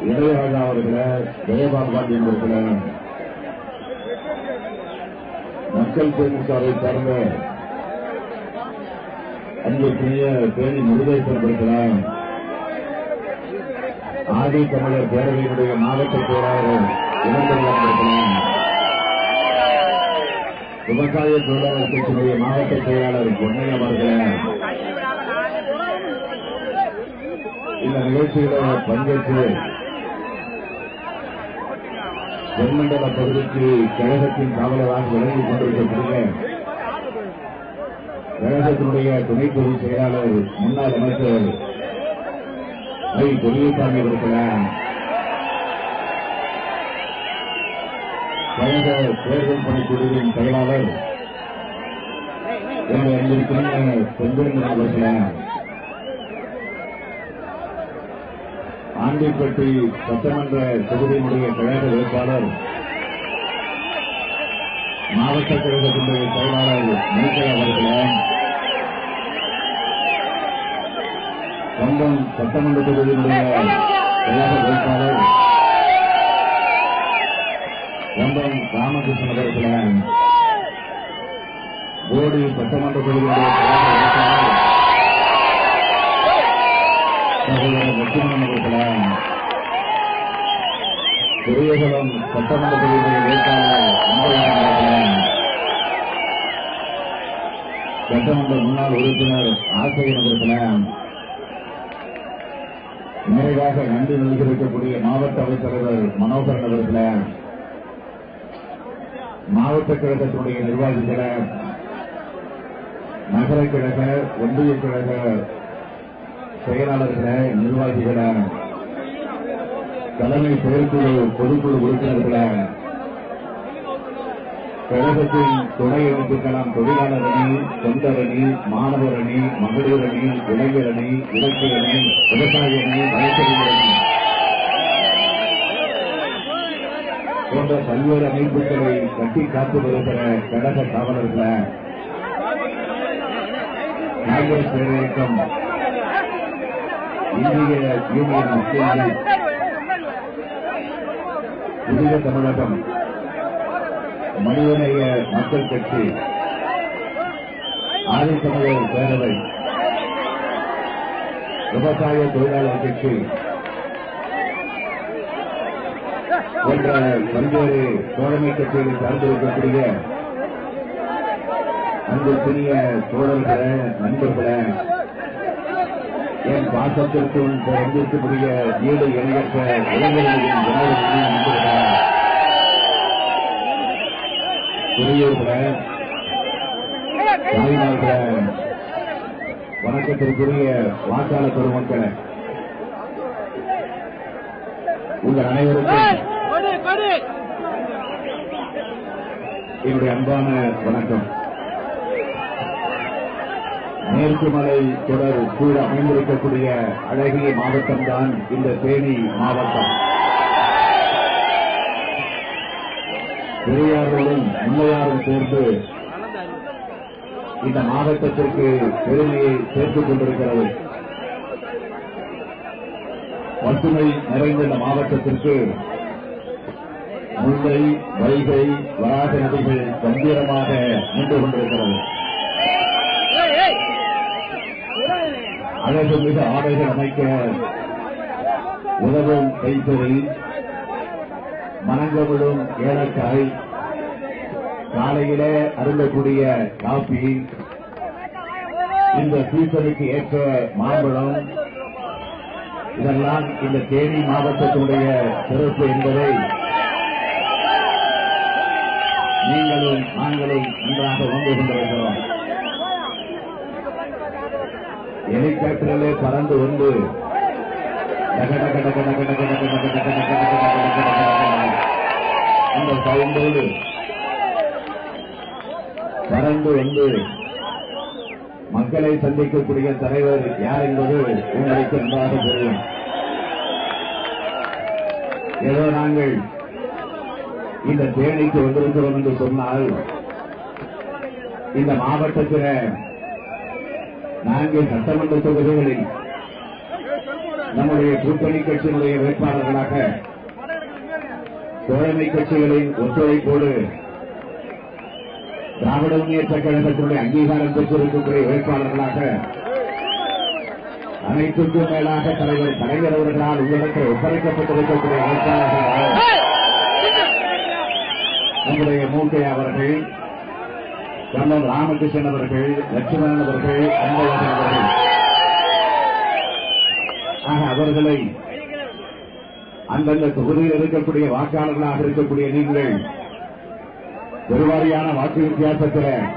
இளையராஜா அவர்களை, ஜெயபால் பாண்டியன் அவர்களை, மக்கள் திமுகவை சார்ந்த அன்புக்குரிய தேனி முருகேசன் இருக்கிறார். ஆதி தமிழர் பேரவையினுடைய மாவட்ட செயலாளர் இளந்தெல்லாம் இருக்கிறார். விவசாய தொழிலாளர் கட்சியினுடைய மாவட்ட செயலாளர் பொன்னையா அவர்களை இந்த நிகழ்ச்சியில பங்கேற்று தென்மண்டல பகுதிக்கு கழகத்தின் காவலராக விளங்கிக் கொண்டிருக்கக்கூடிய கழகத்தினுடைய துணை பொதுச் செயலாளர் முன்னாள் அமைச்சர் ஐ. பெரியசாமி இருக்கிறார். கழக தேர்தல் பணிக்குழுவின் செயலாளர் என்னுடைய அன்பிற்குரிய செந்திரன் அவர்களார். ஆண்டிப்பட்டி சட்டமன்ற தொகுதியினுடைய கழக வேட்பாளர் மாவட்ட கழகத்தினுடைய செயலாளர் மீசை அவர்களே, கம்பம் சட்டமன்ற தொகுதியினுடைய கழக வேட்பாளர் கம்பம் ராமகிருஷ்ணன் அவர்களே, போடி சட்டமன்ற தொகுதியினுடைய லட்சுமணன் அவர்களே, பெரியகுளம் சட்டமன்ற தொகுதியுடைய வேட்பாளர் சட்டமன்ற முன்னாள் உறுப்பினர் ஆசிரியர் அவர்களே, நிறைவாக நன்றி நல்கியிருக்கக்கூடிய மாவட்ட அவைத்தலைவர் மனோகரன் அவர்களே, மாவட்ட கழகத்தினுடைய நிர்வாகிகள, நகர கழக, ஒன்றிய கழக செயலாளர்கள, நிர்வாகிகள, தலைமை செயற்குழு பொதுக்குழு உறுப்பினர்கள, கழகத்தின் துணை அமைப்புகளாம் தொழிலாளர் அணி, தொண்டர் அணி, மாணவர் அணி, மகளிர் அணி, இளைஞர் அணி, இலக்கிய அணி, விவசாய அணி, வழக்கறிஞர் அணி போன்ற பல்வேறு அமைப்புகளை கட்டி காத்து வருகிற கழக காவலர்கள, காங்கிரஸ் பேரியக்கம், இந்திய யூனியன் முஸ்லீம் லீக், புதிய தமிழகம், மனிதநேய மக்கள் கட்சி, ஆதித்தமிழர் பேரவை, விவசாய தொழிலாளர் கட்சி போன்ற பல்வேறு தோழமை கட்சிகளை சார்ந்திருக்கக்கூடிய அன்புக்குரிய தோழர்கள, நண்பர்கள, என் பாசத்திற்கும் அன்பிற்குரிய ஈடு இணையற்ற இளைஞர்களின் நண்பர்கள, பெரியோர்கள, தாய்மார்கள, வணக்கத்திற்குரிய வாக்காளர் பெருமக்கள, உங்கள் அனைவருக்கும் என்னுடைய அன்பான வணக்கம். மேற்குமலை தொடர் கூட அமைந்திருக்கக்கூடிய அழகிய மாவட்டம்தான் இந்த தேனி மாவட்டம். பெரியாரோடும் முன்னையாரும் சேர்ந்து இந்த மாவட்டத்திற்கு பெருமையை சேர்த்துக் கொண்டிருக்கிறது. பசுமை நிறைந்த இந்த மாவட்டத்திற்கு முல்லை, வைகை, வராக நதிகள் கம்பீரமாக நின்று கொண்டிருக்கிறது. அழகு மிகு ஆடைகள் அமைக்க உதவும் கைத்தறி, மணங்கவிடும் ஏலக்காய், காலையிலே அருந்தக்கூடிய காபி, இந்த சீசனுக்கு ஏற்ற மாம்பழம், இதெல்லாம் இந்த தேனி மாவட்டத்தினுடைய சிறப்பு என்பதை நீங்களும் நாங்களும் நன்றாக உணர்ந்து கொண்டிருக்கிறோம். ஹெலிகாப்டரிலே பறந்து வந்து அந்த சவுண்டோடு பறந்து வந்து மக்களை சந்திக்கக்கூடிய தலைவர் யார் என்பது உங்களுக்கு நன்றாக தெரியும். ஏதோ நாங்கள் இந்த தேனிக்கு வந்திருக்கிறோம் என்று சொன்னால், இந்த மாவட்டத்தில் 4 சட்டமன்ற தொகுதிகளில் நம்முடைய கூட்டணி கட்சியினுடைய வேட்பாளர்களாக தோழமை கட்சிகளின் ஒத்துழைப்போடு திராவிட முன்னேற்ற கழகத்தினுடைய அங்கீகாரம் பெற்றிருக்கக்கூடிய வேட்பாளர்களாக அனைத்துக்கும் மேலாக தலைவர் கலைஞர் அவர்களால் உங்களுக்கு ஒப்படைக்கப்பட்டிருக்கக்கூடிய வேட்பாளர்களாக நம்முடைய மூக்கை அவர்கள், கர்னல் ராமகிருஷ்ணன் அவர்கள், லட்சுமணன் அவர்கள், அன்பழகன் அவர்கள் அவர்களை அந்தந்த தொகுதியில் இருக்கக்கூடிய வாக்காளர்களாக இருக்கக்கூடிய நீங்கள் பெருவாரியான வாக்கு வித்தியாசத்தில்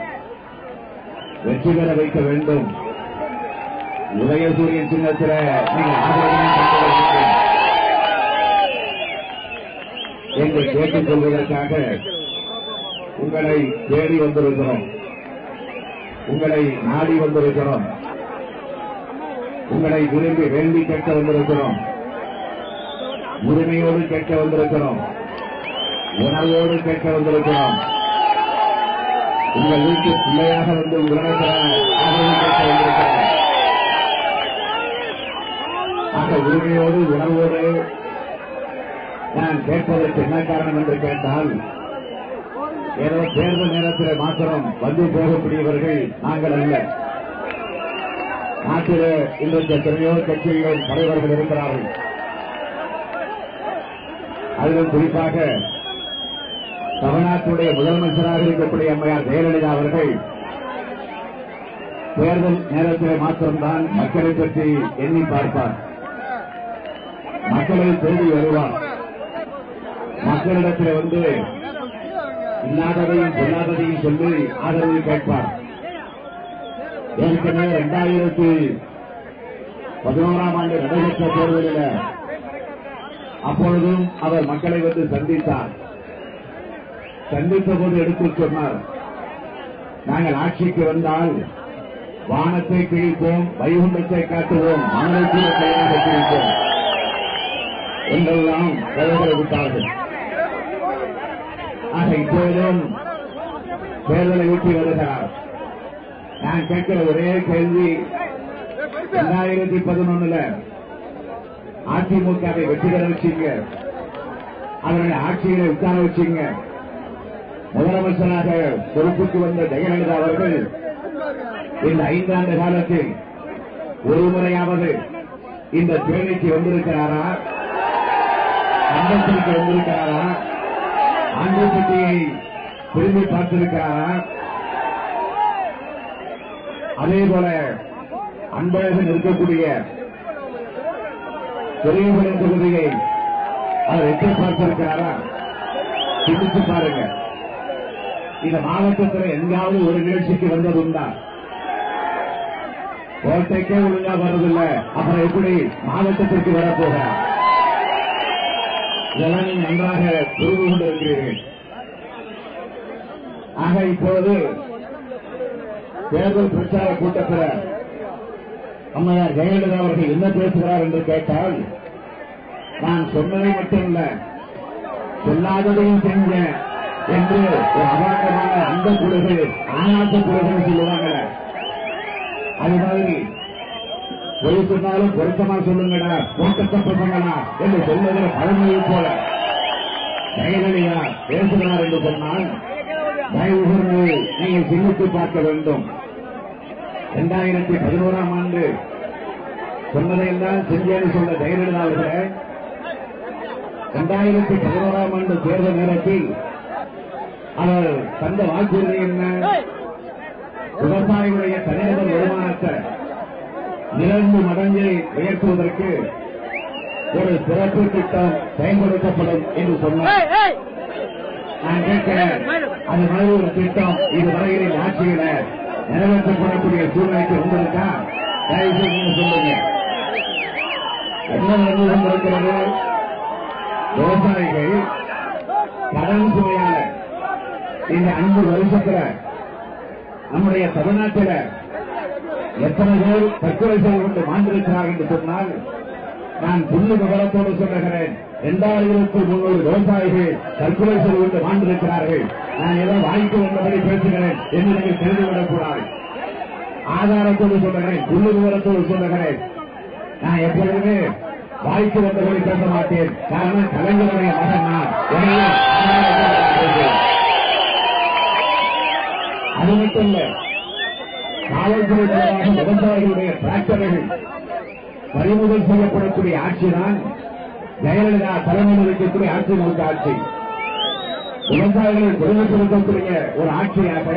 வெற்றி பெற வைக்க வேண்டும். உதயசூரியன் சின்னத்தில் நீங்கள் ஆதரவு என்று கேட்டுக் கொள்வதற்காக உங்களை தேடி வந்திருக்கிறோம், உங்களை நாடி வந்திருக்கிறோம், உங்களை விரும்பி வேண்டி கேட்க வந்திருக்கிறோம், உரிமையோடு கேட்க வந்திருக்கிறோம், உணர்வோடு கேட்க வந்திருக்கிறோம். உங்கள் வீட்டு பிள்ளையாக வந்து உங்களிடத்தில் ஆதரவு கேட்க வந்திருக்கிறோம். அந்த உரிமையோடு உணர்வோடு நான் கேட்பதற்கு என்ன காரணம் என்று கேட்டால், ஏதோ தேர்தல் நேரத்தில் மாத்திரம் வந்து போகக்கூடியவர்கள் நாங்கள் அல்ல. நாட்டில் இன்றைக்கு எத்தனையோ கட்சிகளின் தலைவர்கள் இருக்கிறார்கள். அதிலும் குறிப்பாக தமிழ்நாட்டுடைய முதலமைச்சராக இருக்கக்கூடிய அம்மையார் ஜெயலலிதா அவர்கள் தேர்தல் நேரத்தில் மாத்திரம்தான் மக்களை பற்றி எண்ணி பார்ப்பார், மக்களை தேடி வருவார், மக்களிடத்தில் வந்து இல்லாததையும் சொல்லாததையும் சொல்லி ஆதரவு கேட்பார். ஏற்கனவே 2011ஆம் ஆண்டு நடைபெற்ற தேர்தலில் அப்பொழுதும் அவர் மக்களை வந்து சந்தித்தார். சந்தித்த போது எடுத்துச் சொன்னார், நாங்கள் ஆட்சிக்கு வந்தால் வானத்தை கிழிப்போம், வைகுண்டத்தை காட்டுவோம், மனதை கூட கையாக கிழிப்போம் என்றெல்லாம் தலைவரை விட்டார்கள். ஆக இப்போதும் தேர்தலை ஊட்டி வருகிறார். நான் கேட்கிற ஒரே கேள்வி, 2011 அதிமுகவை வெற்றி பெற வச்சீங்க, அவருடைய ஆட்சியில உட்கார வச்சீங்க. முதலமைச்சராக பொறுப்புக்கு வந்த ஜெயலலிதா அவர்கள் இந்த 5 ஆண்டு காலத்தில் ஒரு முறையாவது இந்த தேவைக்கு வந்திருக்கிறாரா, சம்பளத்திற்கு வந்திருக்கிறாரா, ஆண்டு பட்டியை திரும்பி பார்த்திருக்கிறாரா? அதேபோல அன்பழகன் இருக்கக்கூடிய பெரியகுளம் தொகுதியை அவர் எட்டி பார்த்திருக்கிறாரா? சிந்தித்து பாருங்க. இந்த மாவட்டத்தில் எங்காவது ஒரு நிகழ்ச்சிக்கு வந்ததுண்டா? கோட்டைக்கே ஒழுங்கா வருவதில்லை, அப்புறம் எப்படி மாவட்டத்திற்கு வரப்போகிறார்? இதெல்லாம் நீங்கள் நன்றாக புரிந்து கொண்டிருக்கிறீர்கள். ஆக இப்போது தேர்தல் பிரச்சார கூட்டத்தில் அம்மையார் ஜெயலலிதா அவர்கள் என்ன பேசுகிறார் என்று கேட்டால், நான் சொன்னதை மட்டுமல்ல சொல்லாததையும் செஞ்சேன் என்று ஒரு அபாண்டமான அந்த குழுகள் ஆனாத்த குழுகள் சொல்லுவாங்க. அது மாதிரி பொய் சொன்னாலும் பொருத்தமா சொல்லுங்கடா, கூட்டத்தை பசங்களா என்று சொல்லுகிற பழமொழியை போல ஜெயலலிதா பேசுகிறார் என்று சொன்னால் தயவு கூர்ந்து நீங்கள் சிந்தித்து பார்க்க வேண்டும். 2011ஆம் ஆண்டு சொன்னதையெல்லாம் செஞ்சேன்னு சொன்ன ஜெயலலிதா அவர்கள் 2011ஆம் ஆண்டு தேர்தல் நேரத்தில் அவர் தந்த வாக்குறுதி என்ன? விவசாயிகளுடைய தனிநபர் வருமானத்தை 2 மடங்கை உயர்த்துவதற்கு ஒரு சிறப்பு திட்டம் செயல்படுத்தப்படும் என்று சொன்னார். நான் கேட்கிறேன், அது மாதிரி ஒரு திட்டம் இதுவரையில் ஆட்சியில நிறைவேற்றப்படக்கூடிய சூழ்நிலைக்கு வந்திருக்கா? தயவு செய்து சொல்லுங்க. என்ன நடந்து கொண்டிருக்கிறது? விவசாயிகள் கடன் சுமையால இந்த 5 வருஷத்துல நம்முடைய தமிழ்நாட்டில் எத்தனை பேர் தற்கொலை செய்து கொண்டு மாண்டிருக்கிறார் என்று சொன்னால், நான் புள்ளி விவரத்தோடு சொல்லுகிறேன், 2300 விவசாயிகள் தற்கொலை செய்து கொண்டு மாண்டிருக்கிறார்கள். நான் ஏதோ வாய்ப்பு வந்தபடி பேசுகிறேன் என்று நீங்கள் தெரிந்துவிடக்கூடாது. ஆதாரத்தோடு சொல்லுகிறேன், புள்ளி விவரத்தோடு சொல்லுகிறேன். நான் எப்பொழுதுமே வாய்க்கு வந்தபடி பேச மாட்டேன். காரணம் கலைஞருடைய மகன் நான். அது மட்டும் இல்ல, காவல்துறை மூலமாக விவசாயிகளுடைய டிராக்டர்கள் பறிமுதல் செய்யப்படக்கூடிய ஆட்சிதான் ஜெயலலிதா தலைமையில் இருக்கக்கூடிய ஆட்சி முழுக்க ஆட்சி. விவசாயிகளை கொடுமைப்படுத்தக்கூடிய ஒரு ஆட்சியாக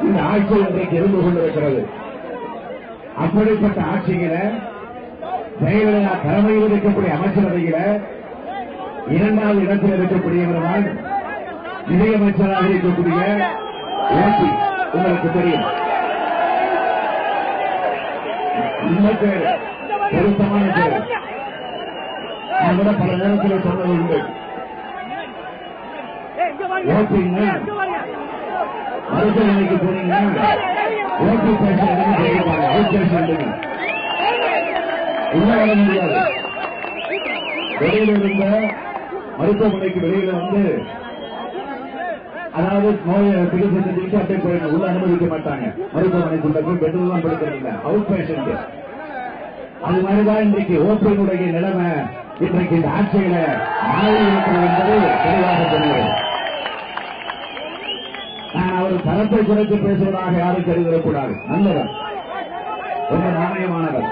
இந்த ஆட்சி இன்றைக்கு இருந்து கொண்டிருக்கிறது. அப்படிப்பட்ட ஆட்சியில ஜெயலலிதா தலைமையில் இருக்கக்கூடிய அமைச்சரவையில இரண்டாவது இடத்தில் இருக்கக்கூடியவர்தான் நிதியமைச்சராக இருக்கக்கூடிய ஓபி. உங்களுக்கு தெரியும், இந்த பேர் பொருத்தமான பேர். நான் கூட பல நேரத்தில் சொன்னது உண்டு. ஓபிங்க மருத்துவமனைக்கு போனீங்கன்னா ஓபி பேசுறதுன்னு தெரிவிப்பாங்க. அவுட் பேசுறதுன்னு உள்ள வர முடியாது. வெளியில இருந்த மருத்துவமனைக்கு வெளியில வந்து, அதாவது நோயை சிகிச்சை செஞ்சுக்கிட்டு அப்படியே போயிடணும். உள்ள அனுமதிக்க மாட்டாங்க. மருத்துவமனைக்குள்ள போய் பெட்ரோல் தான் படுக்கிறது இல்லை, அவுட் பேஷண்ட். அது மாதிரிதான் இன்றைக்கு ஓபியினுடைய நிலைமை இன்றைக்கு இந்த ஆட்சியில மாறி இருக்கிறது என்பது தெளிவாக தெரிகிறது. நான் அவர் தரத்தை குறைத்து பேசுவதாக யாரும் கருதக்கூடாது. நல்லவர், ரொம்ப நாணயமானவர்.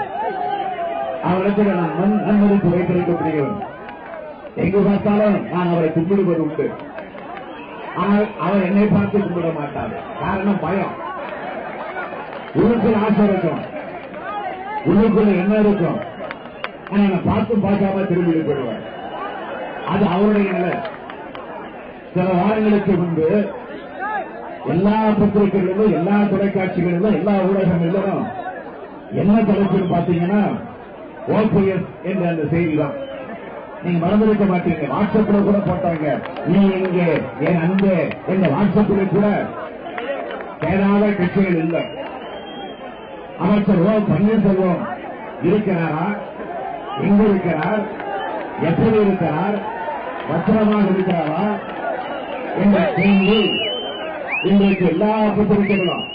அவரிடத்தில் நான் நன்மதிப்பு வைத்திருக்கக்கூடியவன். எங்கு பார்த்தாலும் நான் அவரை கும்பிடுவது உண்டு. ஆனால் அவர் என்னை பார்த்து கும்பிட மாட்டார். காரணம் பயம். உள்ளுக்குள் ஆசை இருக்கும், உள்ளுக்குள்ள என்ன இருக்கும். ஆனா நான் பார்த்தும் பார்க்காம திரும்பி போயிடுவார். அது அவருடைய நிலை. சில வாரங்களுக்கு முன்பு எல்லா பத்திரிகைகளிலும், எல்லா தொலைக்காட்சிகளிலும், எல்லா ஊடகங்களிலும் என்ன தலைப்பில் பார்த்தீங்கன்னா ஓபிஎஸ் என்ற அந்த செய்தி தான். நீங்க மறந்திருக்க மாட்டீங்க. வாட்ஸ்அப்ல கூட போட்டாங்க, நீ எங்கே என் அன்பு என்ற வாட்ஸ்அப்ல கூட தேடாத கட்சிகள் இல்லை. அமைச்சர் ஓ பன்னீர்செல்வம் இருக்கிறாரா? எங்க இருக்கிறார்? எப்படி இருக்கிறார்? பத்திரமாக இருக்கிறாரா என்ற கேள்வி இன்றைக்கு எல்லா பத்திரிகைகளிலும்,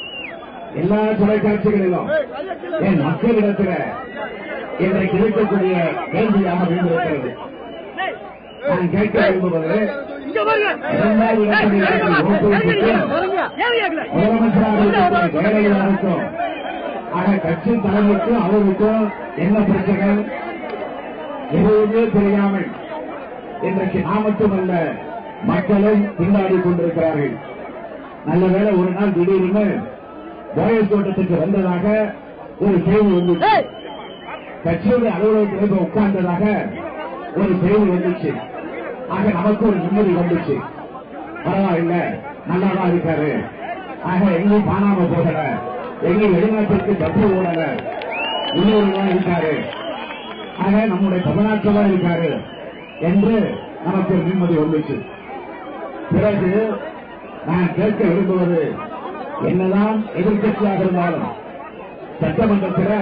எல்லா தொலைக்காட்சிகளிலும் என் மக்களிடத்தில் இன்றைக்கு இருக்கக்கூடிய கேள்வியாக விழுந்திருக்கிறது. நான் கேட்க விரும்புவது, இரண்டாவது இடத்தில் முதலமைச்சராக ஜெயலலிதாவுக்கும் ஆக கட்சி தலைவருக்கும் அவருக்கும் என்ன பிரச்சனை எதுவுமே தெரியாமல் இன்றைக்கு நான் மட்டுமல்ல மக்களும் பின்னாடி கொண்டிருக்கிறார்கள். நல்ல வேளை ஒரு நாள் திடீர்னு போயஸ் தோட்டத்துக்கு வந்ததாக ஒரு செய்தி வந்துச்சு. கட்சியுடைய அலுவலகத்தில் உட்கார்ந்ததாக ஒரு செய்தி வந்துச்சு. ஆக நமக்கு ஒரு நிம்மதி வந்துச்சு. பரவாயில்ல, நல்லாதான் இருக்காரு. ஆக எங்கேயும் காணாம போகல, எங்கேயும் வெளிநாட்டிற்கு தப்பு ஓடல, உள்ளூர்தான் இருக்காரு. ஆக நம்முடைய தமிழ்நாட்டில் தான் இருக்காரு என்று நமக்கு ஒரு நிம்மதி வந்துச்சு. பிறகு நான் கேட்க விரும்புவது, என்னதான் எதிர்கட்சியாக இருந்தாலும் சட்டமன்றத்தில்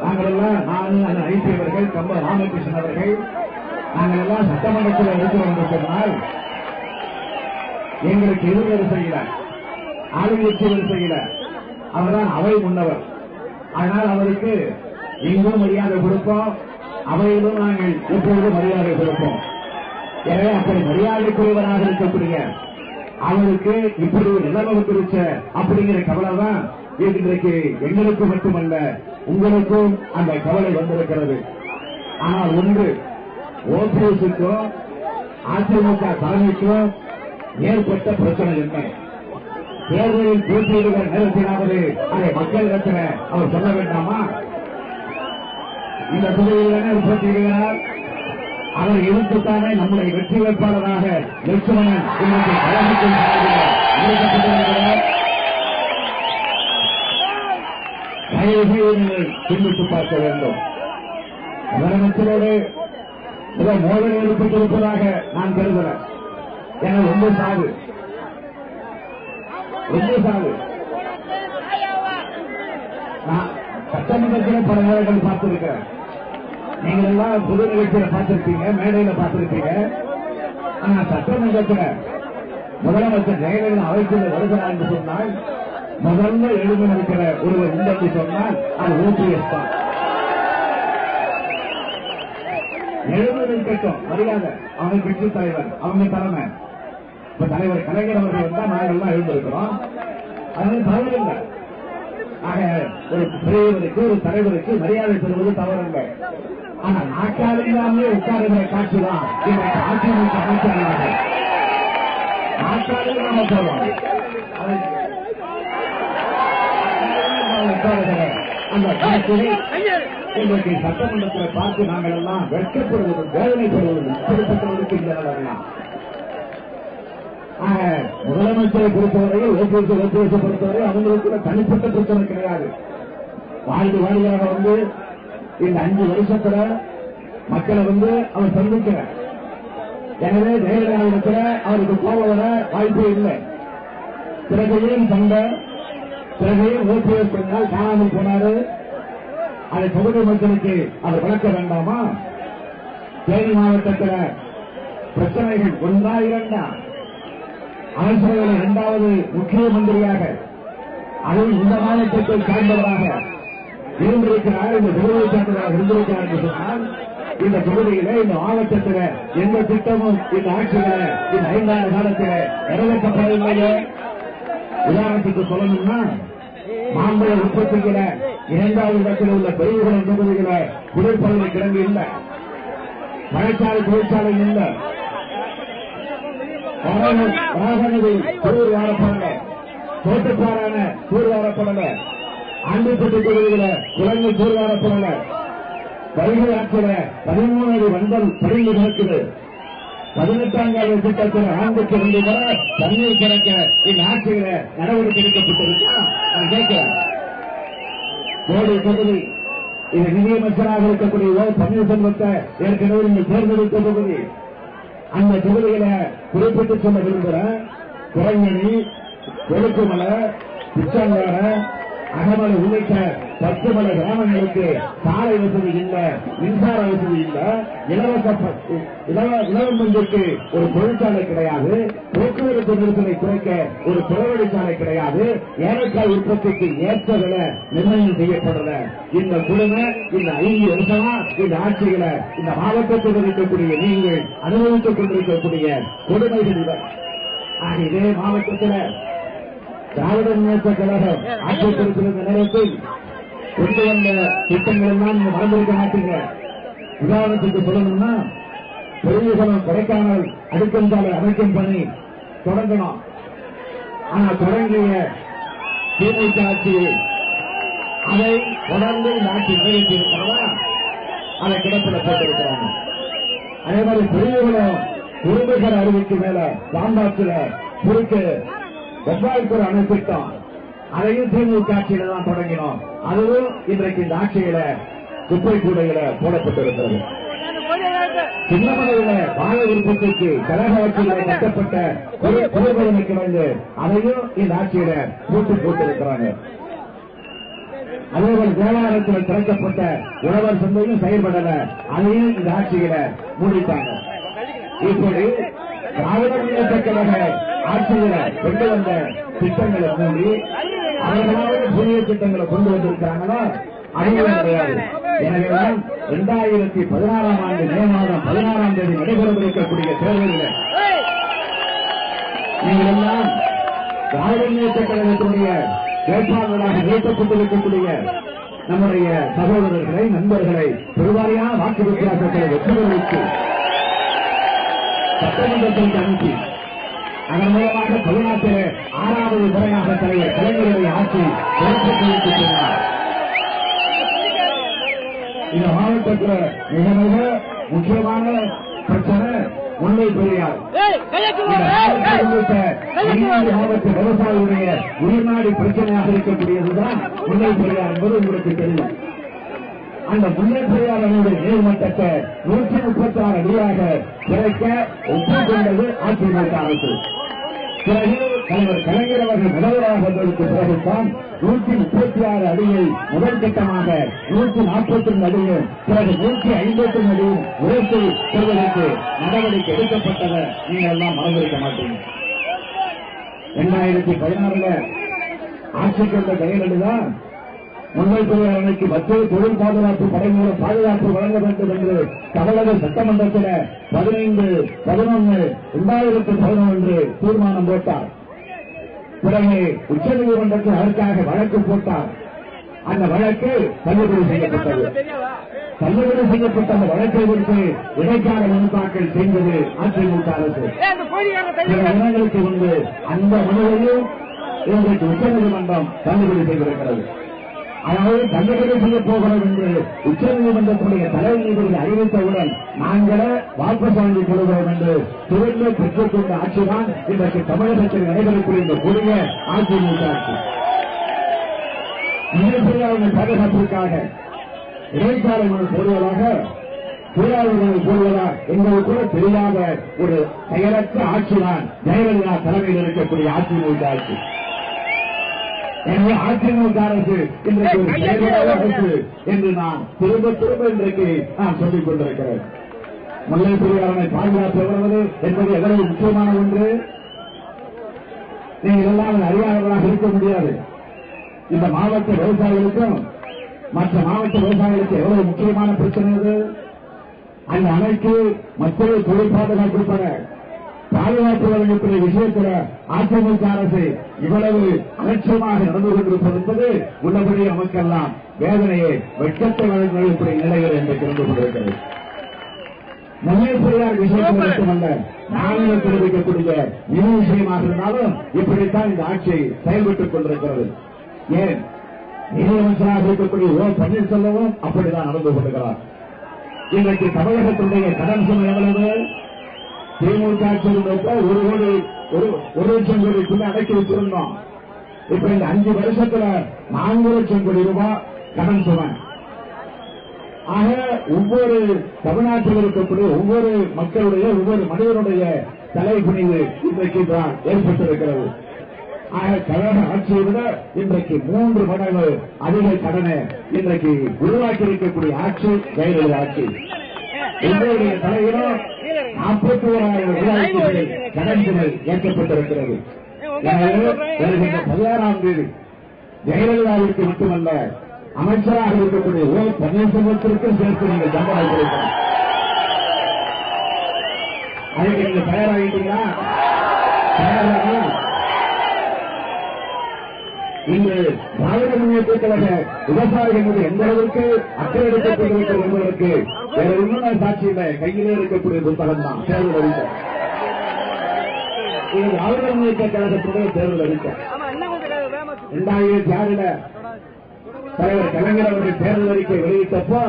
நாங்கள் எல்லாம், நான் ஐசியவர்கள், கம்ப ராமகிருஷ்ணன் அவர்கள், நாங்கள் எல்லாம் சட்டமன்றத்தில் இருக்கிறோம் என்று சொன்னால் எங்களுக்கு எதிர்வரிசையில ஆளுங்கட்சி வரிசையில அவர்தான் அவை முன்னவர். அதனால் அவருக்கு எங்கும் மரியாதை கொடுப்போம், அவையிலும் நாங்கள் எப்பொழுதும் மரியாதை கொடுப்போம். எனவே அப்படி மரியாதைக்குரியவராக இருக்கக்கூடிய அவருக்கு இப்படி ஒரு நிலைமை வந்துருச்ச அப்படிங்கிற கவலை தான் இன்றைக்கு எங்களுக்கு மட்டுமல்ல உங்களுக்கும் அந்த கவலை வந்திருக்கிறது. ஆனால் ஒன்று, ஓபிஎஸ்க்கும் அதிமுக தலைமைக்கும் ஏற்பட்ட பிரச்சனை என்ன? தேர்தலில் போட்டியிடுகிற நேரத்திலாவது அதை மக்களிடத்தில் அவர் சொல்ல வேண்டாமா? இந்த தொகுதியில் போட்டியிடுகிறார், அவர் எதிர்த்துத்தானே நம்முடைய வெற்றி வேட்பாளராக லட்சுமணன் இன்றைக்கு கழகத்தில் அறிவிக்கப்பட்டிருக்கிறார். தயவுசெய்து நீங்கள் சிந்தித்து பார்க்க வேண்டும். முதலமைச்சரோடு மிக மோதல் ஏற்பட்டிருப்பதாக நான் கருதுகிறேன். என ரொம்ப சாவு நான் சட்டமன்றத்தில் பல நேரங்கள் பார்த்திருக்கிறேன். நீங்கள் எல்லாம் பொது நிகழ்ச்சியில பார்த்திருப்பீங்க, மேடையில பார்த்திருப்பீங்க. ஆனா சட்டமன்றத்தில் முதலமைச்சர் ஜெயலலிதா அவைக்குள்ள வருகிறார் என்று சொன்னால் முதல்ல எழுதி இருக்கிற ஒருவர் உண்டு சொன்னால் அது ஓபிஎஸ் தான். எழுந்து நிற்கட்டும், மரியாதை. அவங்க கட்சி தலைவர், அவங்க தலைமை. இப்ப தலைவர் கலைஞர் அவர்கள் வந்தா நாங்கள் எல்லாம் எழுந்திருக்கிறோம். அதனால தவறு இல்லை. ஆக ஒரு பெரியவருக்கு, ஒரு தலைவருக்கு மரியாதை தருவது தவறல்ல. ஆனா நாற்காலில்லாமே உட்காருகிற காட்சிதான் இன்றைக்கு அதிமுக அமைச்சர்கள். நாற்காலில் நாம போறோம், உட்காருகிற அந்த காட்சியை இன்றைக்கு சட்டமன்றத்தில் பார்த்து நாங்கள் எல்லாம் வெட்கப்படுவதும் வேதனைப்படுவதும் இப்படிப்பட்டவர்களுக்கு இந்த நிலையெல்லாம். முதலமைச்சரை பொறுத்தவரையில் ஓபிஎஸ் பொறுத்தவரை அவங்களுக்கு தனிப்பட்ட பிரச்சனை கிடையாது. வாரியாக வந்து இந்த 5 வருஷத்துல மக்களை அவர் சந்திக்கிறார். எனவே ஜெயலலிதாவிடத்துல அவருக்கு கோபம் வர வாய்ப்பே இல்லை. பிறகையும் சண்டை, பிறகையும் ஓபிஎஸ் சொன்னால் காணாமல் போனாரு. அதை தொகுதி மக்களுக்கு அவர் விளக்க வேண்டாமா? தேனி மாவட்டத்தில் பிரச்சனைகள் 1 2 அமைச்சர்களை 2வது முக்கிய மந்திரியாக, அதுவும் இந்த மாவட்டத்தை சார்ந்தவராக இருந்திருக்கிறார், இந்த தொகுதியை சார்ந்தவராக இருந்திருக்கிறார் என்று சொன்னால், இந்த தொகுதியில இந்த மாவட்டத்தில் எந்த திட்டமும் இந்த ஆட்சியில இந்த 5 ஆண்டு காலத்தில் நிறைவேற்றப்படவில்லையே. உதாரணத்துக்கு சொல்லணும்னா, மாம்பழ உற்பத்தியில 2வது இடத்தில் உள்ள பெரியகுளம் தொகுதியில குடிப்பகுதி கிடங்கு இல்லை, மழைச்சாலை தொழிற்சாலை இல்லை, தூர் வாரப்படல, தோட்டப்பாறான தூர் வாரப்படல, ஆண்டிப்பட்டி தொகுதியில குழந்தை தூர் வாரப்படல, வருகை ஆற்றில 13 அடி வண்டல் படிந்து கிடக்குது. 18ஆம் கால திட்டத்தில் ஆண்டுக்கு 2 முறை தண்ணீர் திறக்க இந்த ஆட்சியில நடவடிக்கை எடுக்கப்பட்டிருக்கா? நான் கேட்கிறேன். கோடி தொகுதி இது நிதியமைச்சராக இருக்கக்கூடிய பன்னீர்செல்வத்தை ஏற்கனவே நீங்கள் தேர்ந்தெடுத்த தொகுதி. அந்த தொகுதியில குறிப்பிட்டு சொல்ல விரும்புகிற குரங்கணி, கொழுக்குமலை, பிச்சங்கார, அகமலை உள்ளிட்ட 10 மலை கிராமங்களுக்கு சாலை வசதி இல்லை, மின்சார வசதி இல்லை, இலவம் மஞ்சுக்கு ஒரு தொழிற்சாலை கிடையாது, போக்குவரத்து நெரிசலை குறைக்க ஒரு புறவழிச்சாலை கிடையாது, ஏலக்காய் உற்பத்திக்கு ஏற்ற விலை நிர்ணயம் செய்யப்படல. இந்த குழுமை இந்த 5 வருஷமா இந்த ஆட்சியில இந்த மாவட்டத்தில் இருக்கக்கூடிய நீங்கள் அனுபவித்துக் கொண்டிருக்கக்கூடிய கொடுமைகள் இவை. இதே மாவட்டத்தில் திராவிட முன்னேற்ற கழகம் ஆட்சி பொறுப்பிருந்த நேரத்தில் கொண்டு வந்த திட்டங்கள் எல்லாம் நீங்க மறந்திருக்க மாட்டீங்க. உதாரணத்துக்கு சொல்லணும்னா, பெரியகுளம் கொடைக்கானல் அடுக்கும் சாலை அமைக்கும் பணி தொடங்கணும். ஆனா தொடங்கிய திமுக ஆட்சி அதை தொடர்ந்து இந்த ஆட்சி நிறைவேற்றி இருக்கிறதா? அதை கிடப்பில் போட்டிருக்கிறாங்க. அதே மாதிரி பெரியகுளம் குறும்புகர் அருவிக்கு மேல பாம்பாத்துல குறுக்கு வெவ்வாய்ப்புற அணை திட்டம், அதையும் திமுக ஆட்சியில தான் தொடங்கினோம். அதுவும் இன்றைக்கு இந்த ஆட்சியில குப்பை கூடையில போடப்பட்டிருக்கிறது. சின்னமலையில வாழை உற்பத்திக்கு கழக ஆட்சியில கட்டப்பட்ட குறைபலனை கிடந்து அதையும் இந்த ஆட்சியில போட்டிருக்கிறாங்க. அதேபோல தேவாலயத்தில் திறக்கப்பட்ட உழவர் சந்தையும் செயல்படல, அதையும் இந்த ஆட்சியில மூடிட்டாங்க. இப்படி திராவிட முன்னேற்ற கழக ஆட்சியில கொண்டு வந்த திட்டங்களை மூடி அவர்களாவது புதிய திட்டங்களை கொண்டு வந்திருக்கிறாங்களா? அதுவும் கிடையாது. எனவேதான் 2016ஆம் ஆண்டு மே மாதம் 16ஆம் தேதி நடைபெறவிருக்கக்கூடிய தேர்தலில் நீங்கள் எல்லாம் திராவிட முன்னேற்ற கழகத்தினுடைய வேட்பாளர்களாக நிறுத்தப்பட்டிருக்கக்கூடிய நம்முடைய சகோதரர்களை, நண்பர்களை பெருவாரியான வாக்கு வித்தியாசங்களை வெற்றி பெறுவதற்கு சட்டமன்றத்திற்கு அனுப்பி அதன் மூலமாக தமிழ்நாட்டில் 6வது முறையாக தலைவர் கலைஞருடைய ஆட்சி பொறுப்பேற்று சொன்னார். இந்த மாவட்டத்தில் மிக மிக முக்கியமான பிரச்சனை முல்லை பெரியார். மாவட்ட விவசாயிகளுடைய உயிர்நாடி பிரச்சனையாக இருக்கக்கூடியதுதான் முல்லை பெரியார் என்பது உங்களுக்கு தெரியும். அந்த முல்லை பெரியார் அணையுடைய நீர்மட்டத்தை 136 அடியாக குறைக்க ஒப்புக்கொண்டது அதிமுக அரசு. பிறகு தலைவர் கலைஞர் அவர்கள் முதல்வராக வந்ததற்கு பிறகுதான் 136 அடியை முதல் கட்டமாக 142 அடியும் பிறகு 152 அடியும் உயர்த்தி பெறுவதற்கு நடவடிக்கை எடுக்கப்பட்டதை நீங்கள் எல்லாம் மறந்திருக்க மாட்டீங்க. 2016 ஆட்சிக்கு வந்த ஜெயலலிதா முல்லைப்பெரியாறு அணைக்கு மத்திய தொழில் பாதுகாப்பு படை மூலம் பாதுகாப்பு வழங்க வேண்டும் என்று தமிழக சட்டமன்றத்தில் 15/11/2011 தீர்மானம் போட்டார். பிறகு உச்சநீதிமன்றத்தில் அதற்காக வழக்கு போட்டார். அந்த வழக்கு தள்ளுபடி செய்யப்பட்டது. தள்ளுபடி செய்யப்பட்ட அந்த வழக்கை குறித்து இடைக்கால மனு தாக்கல் செய்தது அதிமுக அரசு. சில தினங்களுக்கு முன்பு அந்த மனுவையும் இன்றைக்கு உச்சநீதிமன்றம் தள்ளுபடி செய்திருக்கிறது. அதாவது தள்ளுபடி செய்யப் போகிறோம் என்று உச்சநீதிமன்றத்துடைய தலைமை நீதிபதி அறிவித்தவுடன் நாங்களே வாபஸ் வாங்கிக் கொள்கிறோம் என்று துவங்க பெற்றுக் கொண்ட ஆட்சிதான் இன்றைக்கு தமிழகத்தில் நடைபெறக்கூடிய இந்த கொடிய அதிமுக ஆட்சி. முல்லைப்பெரியாறு பாதுகாப்பிற்காக இடைக்கால மனு போடுவதாக தொழிலாளர்கள் போடுவதா என்பது கூட தெரியாத ஒரு செயலற்ற ஆட்சிதான் ஜெயலலிதா தலைமையில் இருக்கக்கூடிய அதிமுக ஆட்சி. எனவே அதிமுக அரசு இன்றைக்கு ஒரு செயல்பாடு அரசு என்று நான் திரும்ப இன்றைக்கு நான் சொல்லிக் கொண்டிருக்கிறேன். முல்லைப்பெரியாறு பாதுகாப்பு வருவது என்பது எவ்வளவு முக்கியமான ஒன்று. நீங்கள் எல்லாம் அறியாதவர்களாக இருக்க முடியாது. இந்த மாவட்ட விவசாயிகளுக்கும் மற்ற மாவட்ட விவசாயிகளுக்கு எவ்வளவு முக்கியமான பிரச்சனை இது. அந்த அணைக்கு மத்திய தொழில் பாதுகாப்பு உட்பட பாதுகாப்பு வழங்கக்கூடிய விஷயத்தில் அதிமுக அரசு இவ்வளவு அலட்சியமாக நடந்து கொண்டிருப்பது என்பது உள்ளபடி நமக்கெல்லாம் வேதனையை வெட்கத்தை வழங்கக்கூடிய நிலைகள் என்று தெரிந்து கொண்டிருக்கிறது. முல்லைப்பெரியாறு விஷயத்தில் மட்டுமல்ல, மாநிலத்தில் இருக்கக்கூடிய இரு விஷயமாக இருந்தாலும் இப்படித்தான் இந்த ஆட்சி செயல்பட்டுக் கொண்டிருக்கிறது. ஏன் நிதியமைச்சராக இருக்கக்கூடிய ஓ பன்னீர்செல்வமும் அப்படித்தான் நடந்து கொண்டிருக்கிறார். இன்றைக்கு தமிழகத்தினுடைய கடன் சுமை எவ்வளவு? திமுக ஆட்சியிருந்தப்ப 1,00,000 கோடிக்குள்ள அடக்கி வச்சிருந்தோம். இப்ப இந்த 5 வருஷத்துல 4,00,000 கோடி ரூபாய் கடன் சுமை. ஆக ஒவ்வொரு தமிழ்நாட்டில் இருக்கக்கூடிய ஒவ்வொரு மக்களுடைய ஒவ்வொரு மனிதனுடைய தலைகுனிவு இன்றைக்கு தான் ஏற்பட்டிருக்கிறது. ஆக கழக ஆட்சியை விட இன்றைக்கு 3 மடங்கு அதிக கடனை இன்றைக்கு உருவாக்கி இருக்கக்கூடிய ஆட்சி ஜெயலலிதா ஆட்சி. உங்களுடைய தலையிலும் 41,000 கடன் சுமை ஏற்கப்பட்டிருக்கிறது. வருகின்ற 16ஆம் தேதி ஜெயலலிதாவிற்கு மட்டுமல்ல, அமைச்சராக இருக்கக்கூடிய ஓ பன்னீர்செல்வத்திற்கும் சேர்த்து நீங்கள் தண்டனை கொடுக்கணும். அதுக்கு நீங்க தயாராகிட்டீங்களா? இன்று திராவிட முன்னேற்ற கழக விவசாயிகள் மீது எந்த அளவிற்கு அக்கறை எடுக்கப்பட்டிருக்கிறது என்பதற்கு வேற ஒன்றும் சாட்சி இல்லை. கையிலே இருக்கக்கூடிய புத்தகம் தான் தேர்தல் அறிக்கை. இது திராவிட முன்னேற்ற கழகத்துடைய தேர்தல் அறிக்கை. 2006 தலைவர் கலைஞர் அவர்கள் தேர்தல் அறிக்கை வெளியிட்டப்போ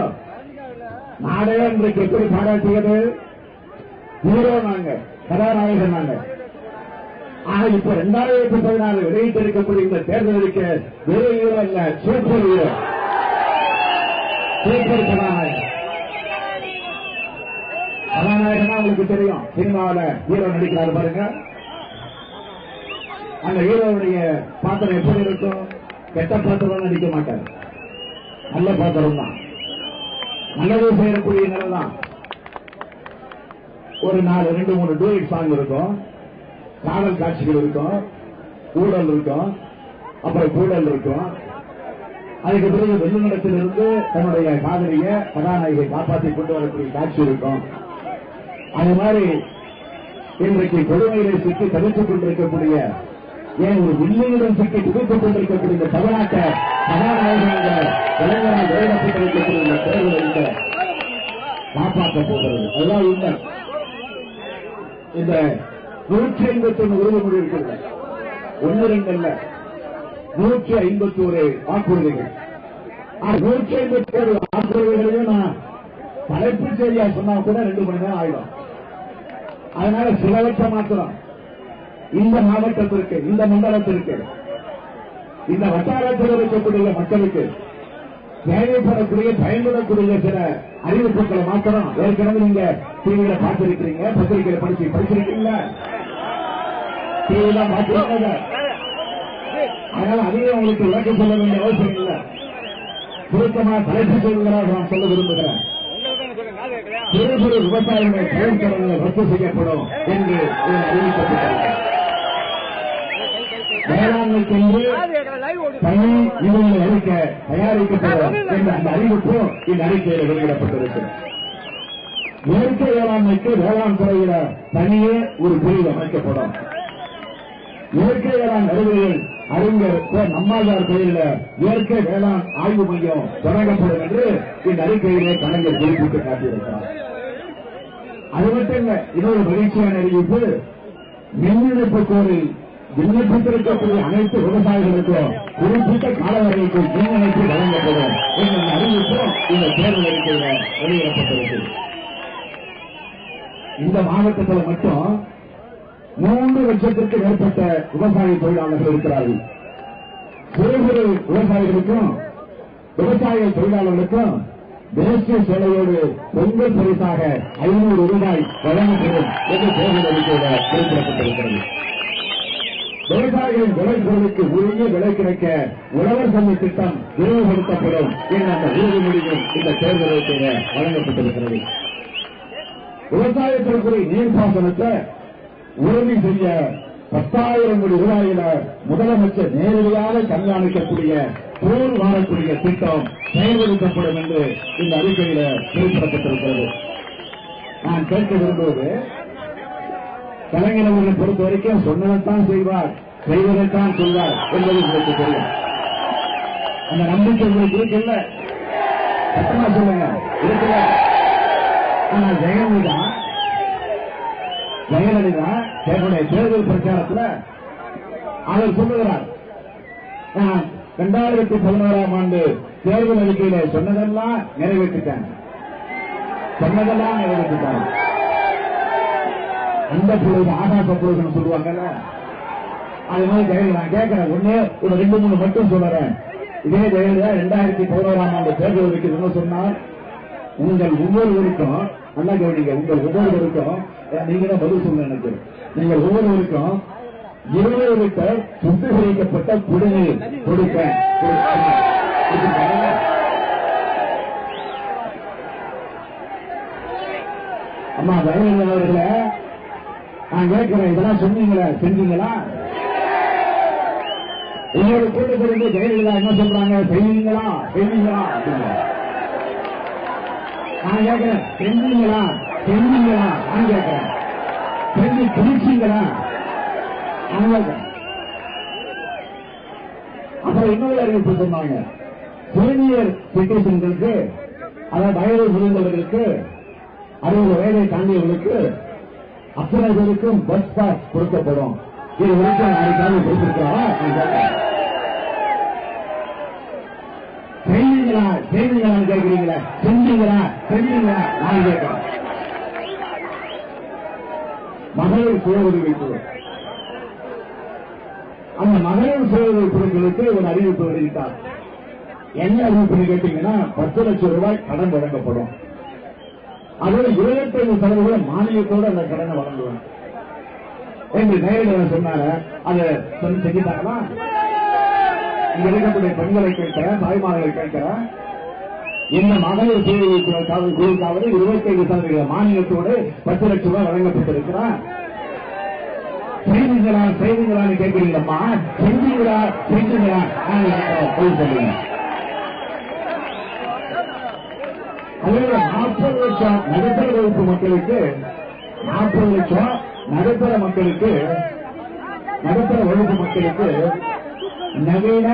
நாடே இன்றைக்கு எப்படி பாராட்டியது? ஹீரோ நாங்க, கதாநாயகன் நாங்க. ஆக இப்ப 2014 வெளியிட்டிருக்கக்கூடிய இந்த தேர்தல் அறிக்கை வேறு ஹீரோ அல்ல, சூப்பர் ஹீரோ, சூப்பர் கதாநாயகன். கதாநாயகனா உங்களுக்கு தெரியும், சினிமாவில ஹீரோ நடிக்கிறாரு பாருங்க. அந்த ஹீரோவுடைய பாத்திரம் எப்படி இருக்கும்? கெட்ட பாத்திரம் நடிக்க மாட்டார், நல்ல பாத்திரம் தான், நல்லது செய்யக்கூடிய நிலை தான். ஒரு 2-3 டூயட் சாங் இருக்கும், காதல் காட்சிகள் இருக்கும், ஊழல் இருக்கும், அப்புறம் கூடல் இருக்கும். அதுக்கு பிறகு வெள்ளிடத்திலிருந்து தன்னுடைய காதலிய கதாநாயகை காப்பாற்றி கொண்டு வரக்கூடிய காட்சி இருக்கும். அது மாதிரி இன்றைக்கு கொடுமையிலே சிக்கி தவித்துக் கொண்டிருக்கக்கூடிய, ஏன் ஒரு வில்லியிடம் சிக்கி துடித்துக் கொண்டிருக்கக்கூடிய இந்த தமிழ்நாட்டை கதாநாயகங்கள் இளைஞரால் வெளியிடப்பட்டிருக்கக்கூடிய இந்த தேர்தல் அறிக்கை காப்பாற்றப் போகிறது. அதுதான் உண்மை. இந்த 151 உறுதிமொழி இருக்கிறது, 1-2 அல்ல, 151 வாக்குறுதிகள். 151 வாக்குறுதிகளையும் நான் தலைப்புச் செய்தியா சொன்னா கூட 2 மணி நேரம் ஆயிடும். அதனால சிலவற்றை மாத்திரம் இந்த மாவட்டத்திற்கு, இந்த மண்டலத்திற்கு, இந்த வட்டாரத்தில் இருக்கக்கூடிய மக்களுக்கு தேவைப்படக்கூடிய பயன்படக்கூடிய சில அறிவிப்புகளை மாத்திரம் ஏற்கனவே நீங்க டிவியில பார்த்திருக்கிறீங்க, பத்திரிகையில படிச்சிருக்கீங்களா? டிவியில பார்த்திருக்கீங்க. அதனால அதையும் உங்களுக்கு விளக்கம் சொல்ல வேண்டிய அவசியம் இல்லை. சுருக்கமாக தலைப்பு செய்திகளாக நான் சொல்ல விரும்புகிறேன். சிறு சிறு விவசாயிகள் பயிர்க்கடனை ரத்து செய்யப்படும் என்று அறிவிக்கப்பட்டிருக்கிறது. வேளாண்மைக்கென்று தனி நிதிகளை அளிக்க தயாரிக்கப்படும் என்ற அந்த அறிவிப்பு இந்த அறிக்கையில் வெளியிடப்பட்டிருக்கிறது. இயற்கை வேளாண்மைக்கு வேளாண் துறையில தனியே ஒரு பிரிவு அமைக்கப்படும். இயற்கை வேளாண் அறிவியல் அறிஞர் நம்மாழ்வார் பெயரில் இயற்கை வேளாண் ஆய்வு மையம் தொடங்கப்படும் என்று இந்த அறிக்கையிலே கலைஞர் குறிப்பிட்டு காட்டியிருக்கிறார். அது மட்டும் இல்ல, இன்னொரு மகிழ்ச்சியான அறிவிப்பு, மின் இணைப்பு கோரில் விண்ணப்பித்திருக்கக்கூடிய அனைத்து விவசாயிகளுக்கும் குறிப்பிட்ட காலவரைக்கும் மின் இணைப்பு வழங்கப்படும் என்ற அறிவிப்பும் இந்த தேர்தல் அறிக்கையில் வெளியிடப்பட்டிருக்கிறது. இந்த மாவட்டத்தில் மட்டும் 3 லட்சத்திற்கு மேற்பட்ட விவசாய தொழிலாளர்கள் இருக்கிறார்கள். சிறு குறு விவசாயிகளுக்கும் விவசாய தொழிலாளர்களுக்கும் தேசிய சேலையோடு பொங்கல் பரிசாக 500 ரூபாய் வழங்கப்படும் என்று தேர்தல் அறிக்கையில் குறிப்பிடப்பட்டிருக்கிறது. விவசாயிகளின் விளைபொருளுக்கு உரிய விலை கிடைக்க உழவர் சந்தை திட்டம் விரிவுபடுத்தப்படும் என்ற அந்த உறுதிமொழியும் இந்த தேர்தல் அறிக்கையில் வழங்கப்பட்டிருக்கிறது. விவசாயத்திற்குரிய நீர்ப்பாசனத்தை உறுதி செய்ய 10,000 கோடி ரூபாயில முதலமைச்சர் நேரடியாக கண்காணிக்கக்கூடிய போர் வாழக்கூடிய திட்டம் செயல்படுத்தப்படும் என்று இந்த அறிக்கையில குறிப்பிடப்பட்டிருக்கிறது. நான் கேட்க விரும்புவது, கலைஞர் அவர்களை பொறுத்த வரைக்கும் சொன்னதைத்தான் செய்வார், செய்வதைத்தான் சொல்வார் என்பது உங்களுக்கு தெரியும். அந்த நம்பிக்கை உங்களுக்கு இருக்குல்ல? சத்தமா சொல்லுங்க, இருக்குல்ல? ஆனால் ஜெயலலிதா தன்னுடைய தேர்தல் பிரச்சாரத்தில் அவர் சொல்லுகிறார், 2011ஆம் ஆண்டு தேர்தல் அறிக்கையில சொன்னதெல்லாம் நிறைவேற்றிட்டாங்க. அந்த பொழுது ஆகாச பொழுதுன்னு சொல்லுவாங்கல்ல, அது மாதிரி ஜெயலலிதா கேட்கிறேன். ஒன்னே ஒரு 2-3 மட்டும் சொல்றேன். இதே ஜெயலலிதா 2011ஆம் ஆண்டு தேர்தல் அறிக்கை என்ன சொன்னார்? உங்கள் ஒவ்வொருவருக்கும், நல்லா கவனிங்க, உங்கள் ஒவ்வொருவருக்கும், நீங்க தான் பதில் சொல்ல எனக்கு, நீங்கள் ஒவ்வொருவருக்கும் 20 லிட்டர் சுத்திகரிக்கப்பட்ட குடிநீர் கொடுக்க. அம்மா ஜெயலலிதா அவர்களே, நான் கேட்கிறேன், இதெல்லாம் சொன்னீங்களா, செஞ்சீங்களா? இன்னொரு கூட்டத்திலிருந்து ஜெயலலிதா என்ன சொல்றாங்க, செய்வீங்களா நான் கேட்கிறேன், செஞ்சீங்களா? நான் கேட்கிறேன், செஞ்சு பிடிச்சீங்களா? அப்புறம் இன்னொரு அறிவிப்பு சொன்னாங்க, சீனியர் சிட்டிசன்களுக்கு, அதாவது வயது முதிர்ந்தவர்களுக்கு, 60 வயதை தாண்டியவர்களுக்கு அத்தனை பேருக்கும் பஸ் பாஸ் கொடுக்கப்படும். இது வரைக்கும் நாளைக்காக கொடுத்திருக்காரா? செய்வீங்களா கேட்கிறீங்களா? செஞ்சீங்களா? நான் கேட்கிறேன். மகளிர் சுய உதவிக்குழு, அந்த மகளிர் சுய உதவிக்குழுக்களுக்கு ஒரு அறிவிப்பு வெளியிட்டார். என்ன அறிவிப்பு கேட்டீங்கன்னா, 10 லட்சம் ரூபாய் கடன் வழங்கப்படும். அதோட 25% மானியத்தோடு அந்த கடனை வழங்குவேன் என்று நேரடியாக சொன்னார. அதை செஞ்சுட்டாங்களா? இங்க இருக்கக்கூடிய பெண்களை கேட்கிறேன், தாய்மார்களை கேட்கிறேன், இந்த மகளிர் சுய குழுக்காவது 25% மானியத்தோடு 10 லட்சம் ரூபாய் வழங்கப்பட்டிருக்கிறார். செய்திகளான்னு கேட்கிறீங்களா? செஞ்சீங்களா? சொல்லுங்க. அதோட 40 லட்சம் நடுத்தர வகுப்பு மக்களுக்கு, 40 லட்சம் நடுத்தர வகுப்பு மக்களுக்கு நவீன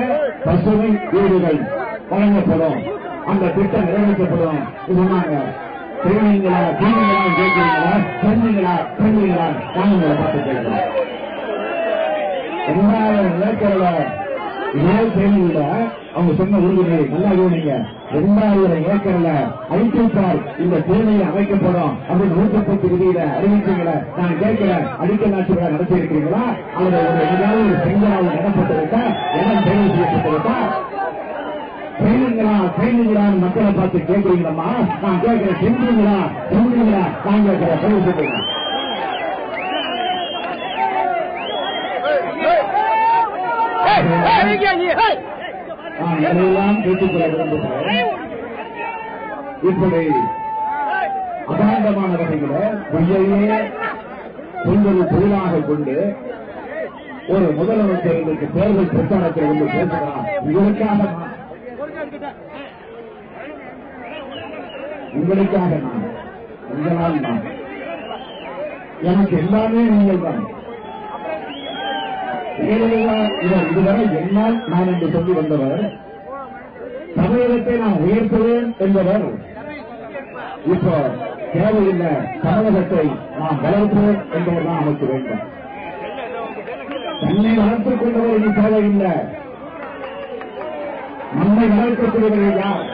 பசுமை வீடுகள் வழங்கப்படும். அந்த திட்டம் நிறைவேற்றப்படும் சொன்னாங்க. செய்வீங்களா? கேட்கிறீங்களா? செஞ்சீங்களா? நாங்கள் பார்த்து கேட்கிறோம். 2000 ஏக்கர்ல இதே செய்தியில அவங்க சொன்ன உறுதிமொழி நல்லா கவனிங்க. 2000 ஏக்கர்ல ஐடி பார்க் இந்த தேவையை அமைக்கப்படும் அப்படின்னு 110 விதியில அறிவிச்சீங்களா? நான் கேட்கிறேன், அடிக்கல் நாட்டு விழா நடத்தி இருக்கிறீங்களா? அல்லது ஏதாவது ஒரு செங்கலால் நடப்பட்டிருக்கா? என்ன தேவை செய்யப்பட்டிருக்கா? செய்வீங்களா மக்களை பார்த்து கேட்கிறீங்களா? நான் கேட்கிறேன், செஞ்சீங்களா? நான் கேட்கிறேன், பதில் சொல்லுங்க. நான் எதையெல்லாம் கேட்டுக்கொள்ள விரும்புகிறேன். இப்படி அபாண்டமான வகையில பொய்யையே சொல்வது தொழிலாக கொண்டு ஒரு முதலமைச்சர்களுக்கு தேர்தல் பிரச்சாரத்தில் வந்து பேசுகிறார். உங்களுக்காக நான் உங்களால் நான் எனக்கு எல்லாமே நீங்கள் தான். இதுவரை என்னால் நான் என்று சொல்லி வந்தவர், தமிழகத்தை நான் உயர்த்துவேன் என்பவர், இப்போ தேவையில்லை தமிழகத்தை நாம் வளர்ப்போம் என்பதுதான் நமக்கு வேண்டும். தன்னை வளர்த்துக் கொண்டவர் இனி தேவையில்லை, நம்மை வளர்க்கக்கூடியவர்கள் யார்?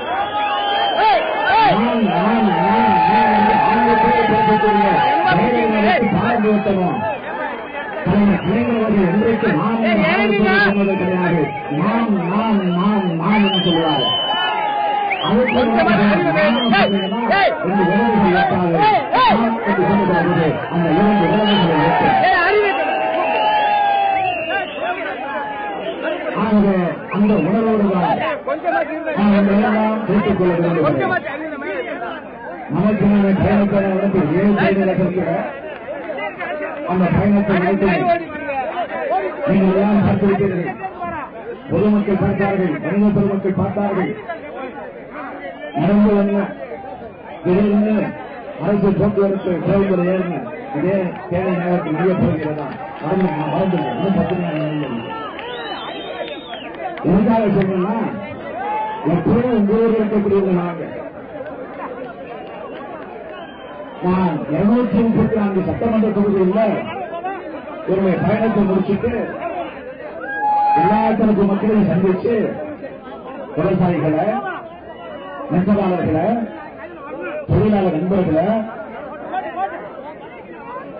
பேசக்கூடிய பாரம்பரியத்தனம் இன்றைக்கு சொன்னது கிடையாது. நான் சொல்லுவார். அந்த இரண்டு அந்த உணர்வோடுதான் கேட்டுக் கொள்ள வேண்டும். நமக்கு பயணத்தை 7 செய்திருக்கிற அந்த பயணத்தை நீங்கள் எல்லாம் பார்த்திருக்கிறீர்கள். பொதுமக்கள் பார்த்தார்கள், மனித பெருமக்கள் பார்த்தார்கள். நடந்து வந்த இதிலிருந்து அரசு போக்குவரத்து சேவைகளை ஏறின இதே தேவை நேரத்தில் முடிய போகிறதா? மறந்து இன்னும் 10 நாள் எதுக்காக சொல்லணும்னா, எப்போதும் உங்க ஊரில் இருக்கக்கூடியவங்க நாங்கள். நான் 234 சட்டமன்ற தொகுதியில் என்னுடைய பயணத்தை முடிச்சுட்டு எல்லா தரப்பு மக்களையும் சந்திச்சு விவசாயிகளை, நெசவாளர்களை, தொழிலாளர் நண்பர்களை,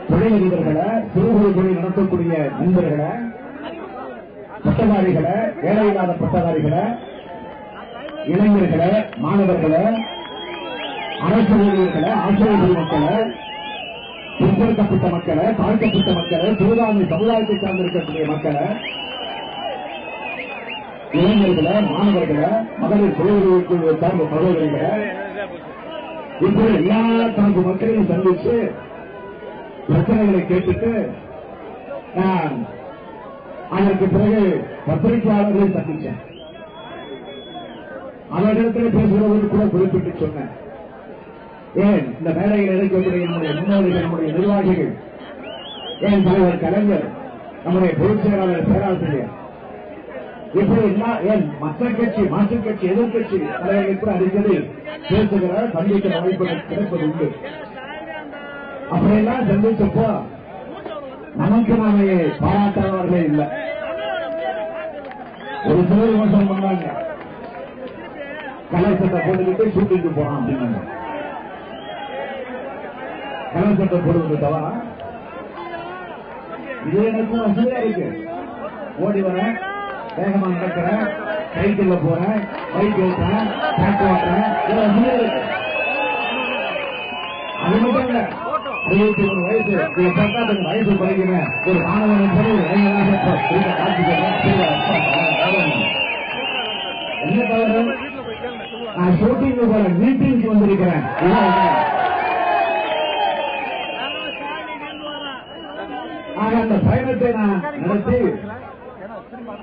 தொழிலதிபர்களை, சிறு குறு தொழில் நடத்தக்கூடிய நண்பர்களை, பட்டதாரிகளை, வேலையில்லாத பட்டதாரிகளை, இளைஞர்களை, மாணவர்களை, அரசு ஊழியர்களை, ஆசிரியர் பொதுமக்களை, பிற்படுத்தப்பட்ட மக்களை, தாழ்த்தப்பட்ட மக்களை, சிறுபான்மை சமுதாயத்தை சார்ந்திருக்கக்கூடிய மக்களை, இளைஞர்களை, மாணவர்களை, மகளிர் தொழில்களுக்கு சார்ந்த சகோதரிகளை, இப்படி எல்லா தரப்பு மக்களையும் சந்தித்து பிரச்சனைகளை கேட்டுட்டு நான் அதற்கு பிறகு பத்திரிகையாளர்களை சந்திச்சேன். அவர்களிடத்தில் பேசுகிறவர்கள் கூட குறிப்பிட்டு சொன்னேன். ஏன் இந்த வேலையில் இருக்கக்கூடிய நம்முடைய முன்னோடிகள், நம்முடைய நிர்வாகிகள், ஏன் தலைவர் கலைஞர், நம்முடைய பொதுச் செயலாளர் பேராசிரியர், இப்படி ஏன் மற்ற கட்சி, மாற்றுக் கட்சி, எதிர்கட்சி தலைவர்கள் கூட அடிக்கடி பேசுகிற சந்திக்கிற வாய்ப்புகள் கிடைப்பது உண்டு. அப்படியெல்லாம் சந்திச்சப்போ நமக்கு நாமே பாராட்டாதவர்களே இல்லை. ஒரு சில விமர்சனம் பண்ணாங்க, கலர் சட்டை போட்டுக்கிட்டு ஷூட்டிங்கு போறான் அப்படின்னாங்க. கலர் சட்டை போடுவது தவறா? இது எனக்கும் வசதியா இருக்கு. ஓடி வரேன், வேகமா நடக்கிறேன், சைக்கிள்ல போறேன், பைக் ஓட்டுறேன், டிராக் ஓட்டுறேன், வசதியா இருக்கு. அது மட்டும் இல்ல, 23 வயசு வயசு குறைகிற ஒரு மாணவனை போல என்ன தவறு? நான் ஷூட்டிங் போற மீட்டிங்க்கு வந்திருக்கிறேன். ஆக அந்த பயணத்தை நான் நடத்தி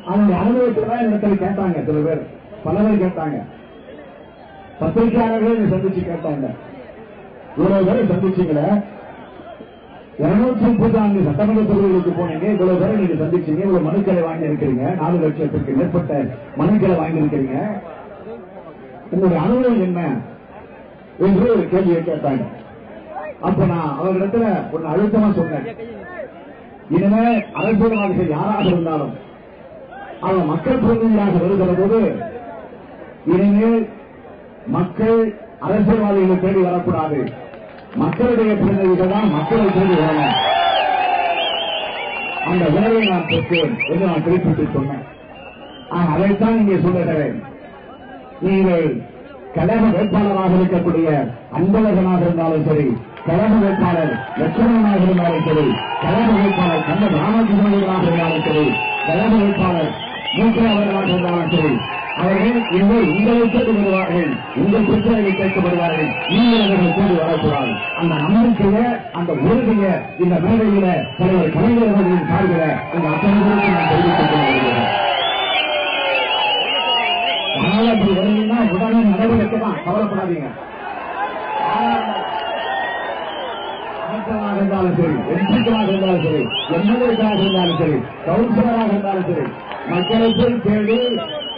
அவனுடைய அனுபவத்தை இடத்துல கேட்டாங்க. சில பேர், பல பேர் கேட்டாங்க. பத்திரிகையாளர்கள் சந்திச்சு கேட்டாங்க. இவ்வளவு பேரை சந்திச்சீங்களே, 234 சட்டமன்ற தொகுதிகளுக்கு போனீங்க, இவ்வளவு பேரை நீங்க சந்திச்சீங்க, இவ்வளவு மனுக்களை வாங்கி இருக்கிறீங்க, 4 லட்சத்திற்கு மேற்பட்ட மனுக்களை வாங்கி இருக்கிறீங்க, உங்களுடைய அனுபவம் என்ன என்று ஒரு கேள்வியை கேட்டாங்க. அப்ப நான் அவர்களிடத்துல ஒன்னு அழுத்தமா சொன்னேன். இனிமே அரசியல்வாதிகள் யாராக இருந்தாலும் அவன் மக்கள் பிரதிநிதியாக வருகிற போது இனிமேல் மக்கள் அரசியல்வாதிகளை தேடி வரக்கூடாது, மக்களுடைய பிரதிநிதிகள் தான் மக்களை தேடி வரலாம். அந்த உணர்வை நான் பெற்றேன் என்று நான் குறிப்பிட்டு சொன்னேன். அதைத்தான் இங்கே சொல்லுகிறேன். நீங்கள் கழக வேட்பாளராக இருக்கக்கூடிய அன்பழகனாக இருந்தாலும் சரி, கழக வேட்பாளர் லட்சுமணனாக இருந்தாலும் சரி, கழக வேட்பாளர் கண்ட ராமகிருஷ்ணனாக இருந்தாலும் சரி, கழக வேட்பாளர் மூக்கே அவர்களாக இருந்தாலும் சரி, அவர்கள் இன்று உங்களை தேடி வருவார்கள், உங்கள் பிரச்சனைகளை கேட்கப்படுவார்கள், நீங்கள் அவர்கள் தேடி வரக்கூடாது. அந்த நம்பிக்கைய, அந்த உறுதிய இந்த மேடையில தலைவர் கலைஞர் அவர்களின் சார்பில இந்த அத்தனை பேருக்கு நான் தெரிவித்துக் கொண்டு வருகிறேன். அதனால அப்படி வருவீங்கன்னா உடனே நடவடிக்கைதான், கவலைப்படாதீங்க. அமைச்சராக இருந்தாலும் சரி, எம்பிக்களாக இருந்தாலும் சரி, எம்எல்ஏக்களாக இருந்தாலும் சரி, கவுன்சிலராக இருந்தாலும் சரி, மக்களை போய் தேடி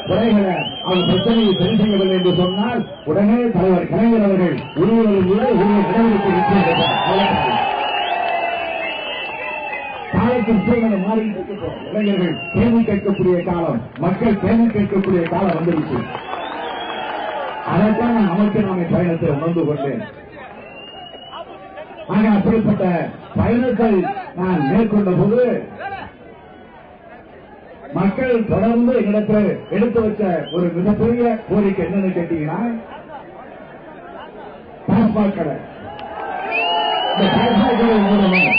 குறைகளை அவர் பிரச்சனையை சரி செய்யவில்லை என்று சொன்னால் உடனே தலைவர் கலைஞர் அவர்கள் உரிமைகளில் உரிய நடவடிக்கை நிச்சயம். காலத்தின் சூழ்நிலை மாறிட்டு இருக்கிறோம். இளைஞர்கள் கேள்வி கேட்கக்கூடிய காலம், மக்கள் கேள்வி கேட்கக்கூடிய காலம் வந்துருச்சு. அதைத்தான் நான் அமைச்சரவை பயணத்தை உணர்ந்து கொண்டேன். ஆக அப்படிப்பட்ட பயணத்தை நான் மேற்கொண்ட போது மக்கள் தொடர்ந்து இடத்தில் எடுத்து வச்ச ஒரு மிகப்பெரிய கோரிக்கை என்னன்னு கேட்டீங்கன்னா, டாஸ்மாக் கடை, இந்த டாஸ்மாக் கடை மூலமாக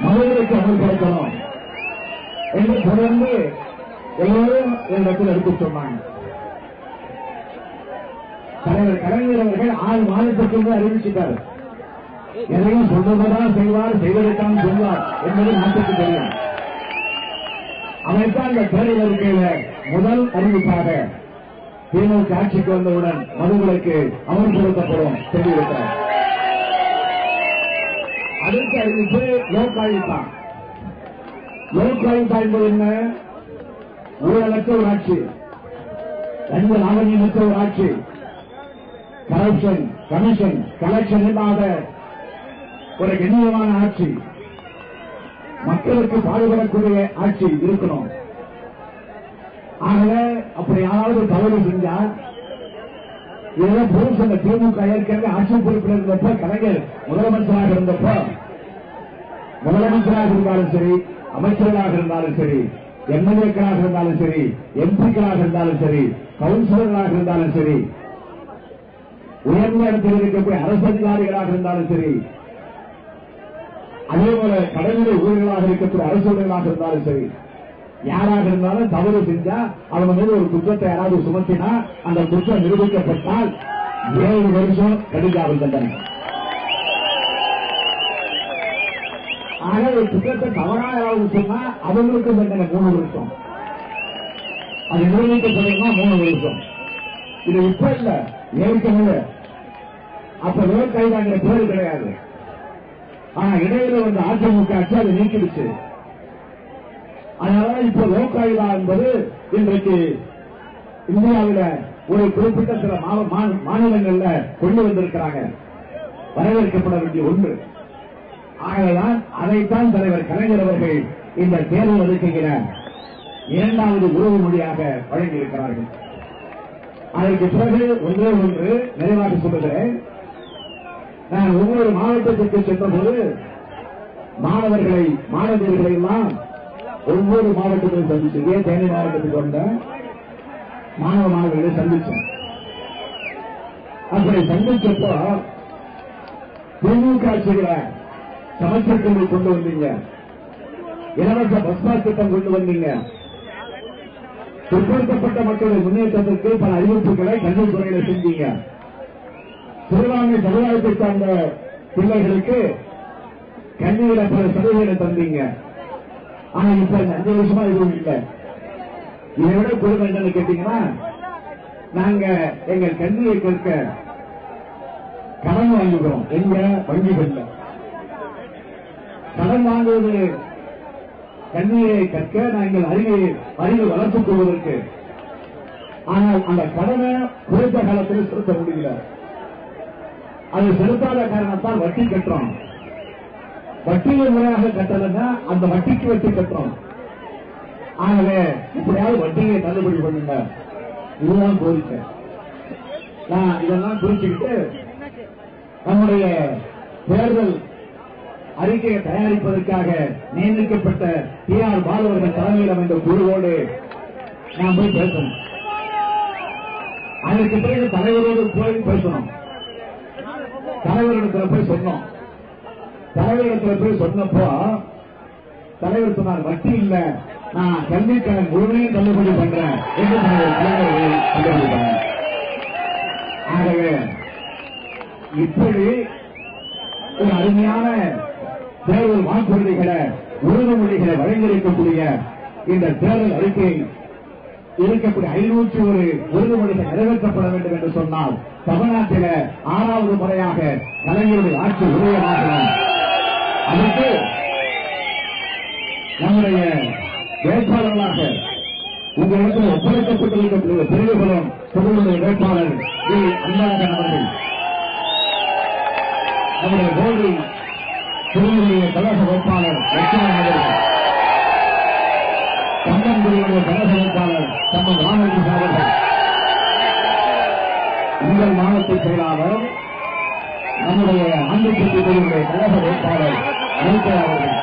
மதுரைக்கு அமல்படுத்தணும் என்று தொடர்ந்து எல்லோரும் இடத்தில் எடுத்து சொன்னாங்க. தலைவர் கலைஞர் அவர்கள் 6 மாதத்திற்கு அறிவிச்சிட்டார். எதையும் சொல்வதுதான் செய்வார், செய்வதைத்தான் சொல்வார் என்பது நாட்டுக்கு தெரியும். அதைத்தான் இந்த தேர்தல் அறிக்கையில முதல் அறிவிப்பாக திமுக ஆட்சிக்கு வந்தவுடன் மதுவிலக்கு அமல்படுத்தப்படும் சொல்லியிருக்கிறார். அடுத்த அறிவிப்பு லோக்காயுக்தா. லோக்காயுக்தா என்பது என்ன? ஊழலற்ற ஒரு ஆட்சி, லஞ்ச லாவணியமற்ற ஒரு ஆட்சி, கரப்ஷன், கமிஷன், கலெக்ஷன் இல்லாத ஒரு கண்ணியமான ஆட்சி, மக்களுக்கு பாடுபடக்கூடிய ஆட்சி இருக்கணும். ஆகவே அப்படி யாராவது தவறு செஞ்சா ஏதோ பொருள் சொன்ன திமுக ஏற்கனவே ஆட்சி பொறுப்பில் இருந்தப்ப, கலைஞர் முதலமைச்சராக இருந்தப்ப, முதலமைச்சராக இருந்தாலும் சரி, அமைச்சர்களாக இருந்தாலும் சரி, எம்எல்ஏக்களாக இருந்தாலும் சரி, எம்பிக்களாக இருந்தாலும் சரி, கவுன்சிலர்களாக இருந்தாலும் சரி, உயர்ந்த இடத்தில் இருக்கக்கூடிய அரசு அதிகாரிகளாக இருந்தாலும் சரி, அதேபோல கடற்கரை ஊழியர்களாக இருக்கக்கூடிய அரசு ஊழியர்களாக இருந்தாலும் சரி, யாராக இருந்தாலும் தவறு செஞ்சா அவங்க மீது ஒரு குற்றத்தை யாராவது சுமத்தினா அந்த குற்றம் நிரூபிக்கப்பட்டால் 7 வருஷம் கடுங்காவல் தண்டனை. ஆக ஒரு குற்றத்தை தவறாக யாராவது சொன்னா அவங்களுக்கு தண்டனை 3 வருஷம், அது நிரூபிக்கப்படுமா 3 வருஷம். இது இப்ப இல்ல, ஏற்கனவே. அப்ப விவசாயிதாங்கிற பேரு கிடையாது. ஆனா இடையில வந்து அதிமுக ஆட்சி அதை நீக்கிடுச்சு. அதனால இப்ப லோக்காயுதா என்பது இன்றைக்கு இந்தியாவில ஒரு குறிப்பிட்ட சில மாநிலங்கள்ல கொண்டு வந்திருக்கிறாங்க. வரவேற்கப்பட வேண்டிய ஒன்று. ஆகவேதான் அதைத்தான் தலைவர் கலைஞர் அவர்கள் இந்த தேர்தல் அறிக்கையில 2வது உறவுமொழியாக வழங்கியிருக்கிறார்கள். அதற்கு பிறகு ஒன்றே ஒன்று நிறைவாக சொல்லுகிறேன். நான் ஒவ்வொரு மாவட்டத்திற்கு சென்றபோது மாணவர்களை எல்லாம் ஒவ்வொரு மாவட்டத்திலும் சந்திச்சு, இதே தேனி மாவட்டத்துக்கு வந்த மாணவர்களை சந்திச்சோம். அப்படி சந்திச்சப்போ திமுக ஆட்சியில சமச்சீர் கல்வி கொண்டு வந்தீங்க, இலவச பஸ் பாஸ் திட்டம் கொண்டு வந்தீங்க, பிற்படுத்தப்பட்ட மக்களுடைய முன்னேற்றத்திற்கு பல அறிவிப்புகளை கல்வித்துறையில செஞ்சீங்க, சிறுபான்மை சமுதாயத்தை சார்ந்த பிள்ளைகளுக்கு கல்வியில பல சலுகைகளை தந்தீங்க. ஆனா இப்ப 5 வருஷமா எதுவும் இல்லை. இதை விட கொடுமை என்னன்னு கேட்டீங்கன்னா, நாங்க எங்கள் கல்வியை கேட்க கடன் வாங்குகிறோம். எங்க வங்கிகள்ல கடன் வாங்குவது கல்வியை கற்க நாங்கள் அறிவு வளர்த்துக் கொள்வதற்கு. ஆனால் அந்த கடனை குறைந்த காலத்தில் செலுத்த முடியல. அது செலுத்தாத காரணத்தால் வட்டி கட்டுறோம். வட்டியை முறையாக கட்டலன்னா அந்த வட்டிக்கு வட்டி கட்டுறோம். ஆகவே இப்படியாவது வட்டியை தள்ளுபடி பண்ணுங்க, இதுதான் கோரிக்கை. நான் இதெல்லாம் குறிச்சுக்கிட்டு நம்முடைய தேர்தல் அறிக்கையை தயாரிப்பதற்காக நியமிக்கப்பட்ட டி.ஆர். பாலு அவர்கள் தலைமையில் அமைந்த குழுவோடு நாம் போய் பேசணும். அதற்கு பிறகு தலைவரோடு போய் பேசணும். தலைவரிடத்தில் போய் சொன்னோம். தலைவரிடத்தில் போய் சொன்னப்போ தலைவர் சொன்னார் வட்டி இல்ல, நான் கல்விக்கடன் முழுமையும் தள்ளுபடி பண்றேன் என்று தலைவர்கள் கண்டுபிடிப்பாங்க. ஆகவே இப்படி ஒரு அருமையான தேர்தல் வாக்குறுதிகளை உறுதிமொழிகளை வழங்கியிருக்கக்கூடிய இந்த தேர்தல் அறிக்கை இருக்கக்கூடிய 501 உறுதிமொழிகள் நிறைவேற்றப்பட வேண்டும் என்று சொன்னால் தமிழ்நாட்டில் 6வது முறையாக கலைஞருடைய ஆட்சி உதயமாகும். அதற்கு நம்முடைய வேட்பாளர்களாக உங்களிடத்தில் ஒப்படைக்கப்பட்டிருக்கக்கூடிய பிரிவுகளும் தொழிலுடைய வேட்பாளர் அன்பழகன் அவர்கள், நம்முடைய கோடி திருநெல்வேலிய கழக வேட்பாளர் லட்சுமணன் அவர்கள், கம்பன்குடியுடைய கழக வேட்பாளர் தம்மன் ராமகிருஷ்ணன் அவர்கள், உங்கள் மாவட்ட செயலாளர் நம்முடைய ஆந்திரப்பிரதேச கழக வேட்பாளர் அவர்கள்